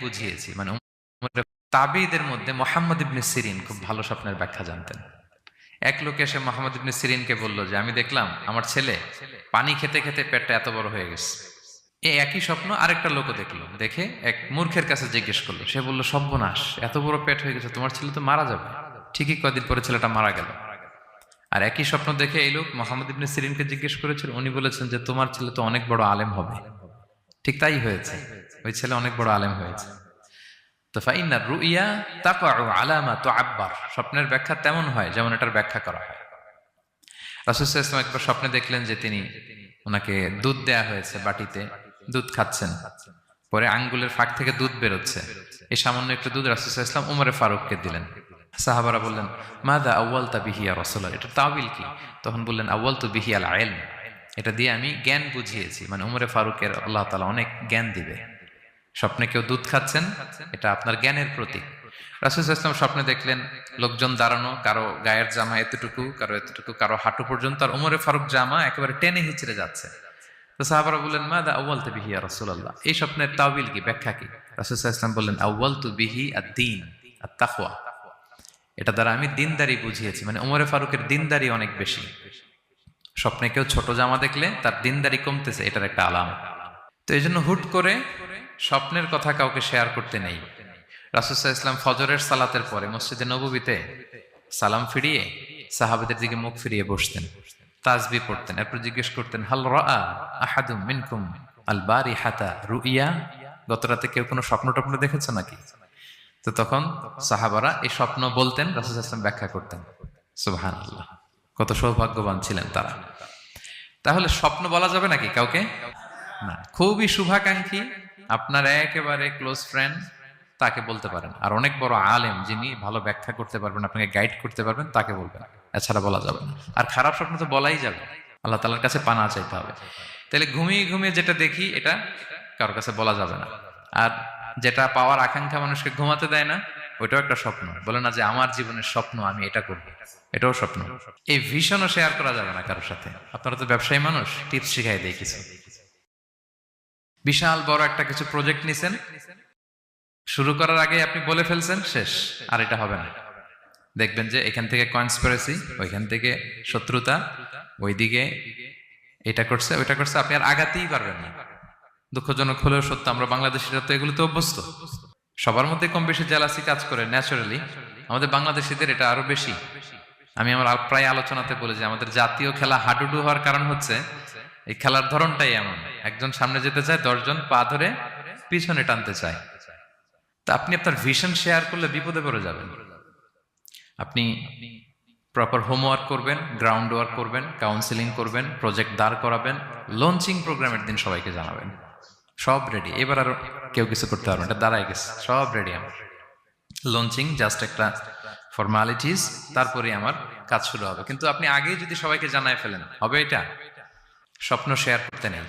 বুঝিয়েছি। মানে তাবিদের মধ্যে মুহাম্মদ ইবনে সিরিন খুব ভালো স্বপ্নের ব্যাখ্যা জানতেন। এক লোক এসে মুহাম্মদ ইবনে সিরিনকে বলল যে আমি দেখলাম আমার ছেলে পানি খেতে খেতে পেটটা এত বড় হয়ে গেছে। এই একই স্বপ্ন আরেকটা লোকও দেখলো, দেখে এক মূর্খের কাছে জিজ্ঞেস করলো। সে বলল, সর্বনাশ, এত বড় পেট হয়ে গেছে, তোমার ছেলে তো মারা যাবে। ঠিকই কদিন পরে ছেলেটা মারা গেল। আর একই স্বপ্ন দেখে এই লোক মুহাম্মদ ইবনে সিরিনকে জিজ্ঞেস করেছিল, উনি বলেছেন যে তোমার ছেলে তো অনেক বড় আলেম হবে। ঠিক তাই হয়েছে, ওই ছেলে অনেক বড় আলেম হয়েছে। তো ফাইন্নার রুইয়া তাকাউ আলা মা তুআব্বার, স্বপ্নের ব্যাখ্যা তেমন হয় যেমন এটার ব্যাখ্যা করা হয়। রাসূল সাল্লাল্লাহু আলাইহি ওয়াসাল্লাম একবার স্বপ্নে দেখলেন যে তিনি, ওনাকে দুধ দেয়া হয়েছে, বাটিতে দুধ খাচ্ছেন, পরে আঙ্গুলের ফাঁক থেকে দুধ বেরোচ্ছে। এই সামান্য একটু দুধ রাসূল সাল্লাল্লাহু আলাইহি ওয়াসাল্লাম উমরে ফারুককে দিলেন। সাহাবারা বললেন, মাযা আউয়ালতা বিহি ইয়া রাসূলুল্লাহ, এটা তাওয়িল কি? তখন বললেন, আউয়ালতু বিহি আল ইলম, এটা দিয়ে আমি জ্ঞান বুঝিয়েছি। মানে উমরে ফারুকের আল্লাহ তাআলা অনেক জ্ঞান দিবে। স্বপ্নে কেউ দুধ খাচ্ছেন, এটা আপনার জ্ঞানের প্রতীক। রাসূল সাল্লাল্লাহু আলাইহি ওয়াসাল্লাম স্বপ্নে দেখলেন লোকজন দাঁড়ানো, কারো গায়ের জামা এতটুকু, কারো এতটুকু, কারো হাঁটু পর্যন্ত, আর উমরে ফারুক জামা একেবারে টেনে হিচড়ে যাচ্ছে। তো সাহাবারা বললেন, মাযা আউয়ালতু বিহি ইয়া রাসূলুল্লাহ, এই স্বপ্নের তাওয়িল কি, ব্যাখ্যা কি? রাসূল সাল্লাল্লাহু আলাইহি ওয়াসাল্লাম বললেন, আউয়ালতু বিহি আদ-দীন আত-তাকওয়া, এটা দ্বারা আমি দিনদারি বুঝিয়েছি। মানে উমরে ফারুকের দিনদারি অনেক বেশি। স্বপ্নে কেউ ছোট জামা দেখলে তার দিনদারি কমতেছে, এটার একটা আলামত। তো এই জন্য হুট করে স্বপ্নের কথা কাউকে শেয়ার করতে নেই। রাসূল সাল্লাল্লাহু আলাইহি ওয়াসাল্লাম ফজরের সালাতের পরে মসজিদে নববীতে সালাম ফিরিয়ে সাহাবাদের দিকে মুখ ফিরিয়ে বসতেন, তাসবিহ পড়তেন, এরপর জিজ্ঞেস করতেন, হাল রাআ আহাদুম মিনকুম আল বারিহাতা রুইয়া, গত রাতে কেউ কোনো স্বপ্ন টপ্ন দেখেছে নাকি? তো তখন সাহাবারা এই স্বপ্ন বলতেন, রাসূল সাল্লাল্লাহু আলাইহি ওয়াসাল্লাম ব্যাখ্যা করতেন। সুবহানাল্লাহ, কত সৌভাগ্যবান ছিলেন তারা। তাহলে স্বপ্ন বলা যাবে নাকি কাউকে? না। খুবই শুভাকাঙ্ক্ষী, আপনার একেবারে ক্লোজ ফ্রেন্ড, তাকে বলতে পারেন। আর অনেক বড় আলেম যিনি ভালো ব্যাখ্যা করতে পারবেন, আপনাকে গাইড করতে পারবেন, তাকে বলবেন। এছাড়া বলা যাবে না। আর খারাপ স্বপ্ন তো বলাই যাবে, আল্লাহ তাআলার কাছে পানা চাইতে হবে। তাহলে ঘুমিয়ে ঘুমিয়ে যেটা দেখি এটা কারোর কাছে বলা যাবে না। আর যেটা পাওয়ার আকাঙ্ক্ষা মানুষকে ঘুমাতে দেয় না, ওইটাও একটা স্বপ্ন। বলে না যে আমার জীবনের স্বপ্ন আমি এটা করবো, এটাও স্বপ্ন। এই ভিশনও শেয়ার করা যাবে না কারোর সাথে। আপনারা তো ব্যবসায়ী মানুষ, টিপস শিখাই দেয় কিছু। বিশাল বড় একটা কিছু প্রজেক্ট নিছেন, শুরু করার আগে আপনি বলে ফেলছেন, শেষ, আর এটা হবে না। দেখবেন যে এখান থেকে কনস্পিরেসি, ওইখান থেকে শত্রুতা, ওইদিকে এটা করছে ওইটা করছে, আপনি আর আগাতেই পারবেন না। দুঃখজনক হলেও সত্য, আমরা বাংলাদেশিরা তো এগুলোতে অভ্যস্ত। সবার মধ্যে কম বেশি জেলাসি কাজ করে ন্যাচারালি, আমাদের বাংলাদেশিদের এটা আরো বেশি। আমি আমার প্রায় আলোচনাতে বলি যে আমাদের জাতীয় খেলা হাডুডু হওয়ার কারণ হচ্ছে এই খেলার ধরনটাই এমন, একজন সামনে যেতে চায়, 10 জন পা ধরে পিছনে টানতে চায়। তা আপনি আপনার ভিশন শেয়ার করলে বিপদে পড়ে যাবেন। আপনি প্রপার হোমওয়ার্ক করবেন, গ্রাউন্ড ওয়ার্ক করবেন, কাউন্সিলিং করবেন, প্রজেক্ট দাঁড় করাবেন, লঞ্চিং প্রোগ্রামের দিন সবাইকে জানাবেন। সব রেডি, এবার আর কেউ কিছু করতে পারবেন, এটা দাঁড়ায় গেছে, সব রেডি আমার। লঞ্চিং জাস্ট একটা ফর্মালিটিস, তারপরে আমার কাজ শুরু হবে। কিন্তু আপনি আগেই যদি সবাইকে জানায় ফেলেন, হবে এটা? স্বপ্ন শেয়ার করতে নেই।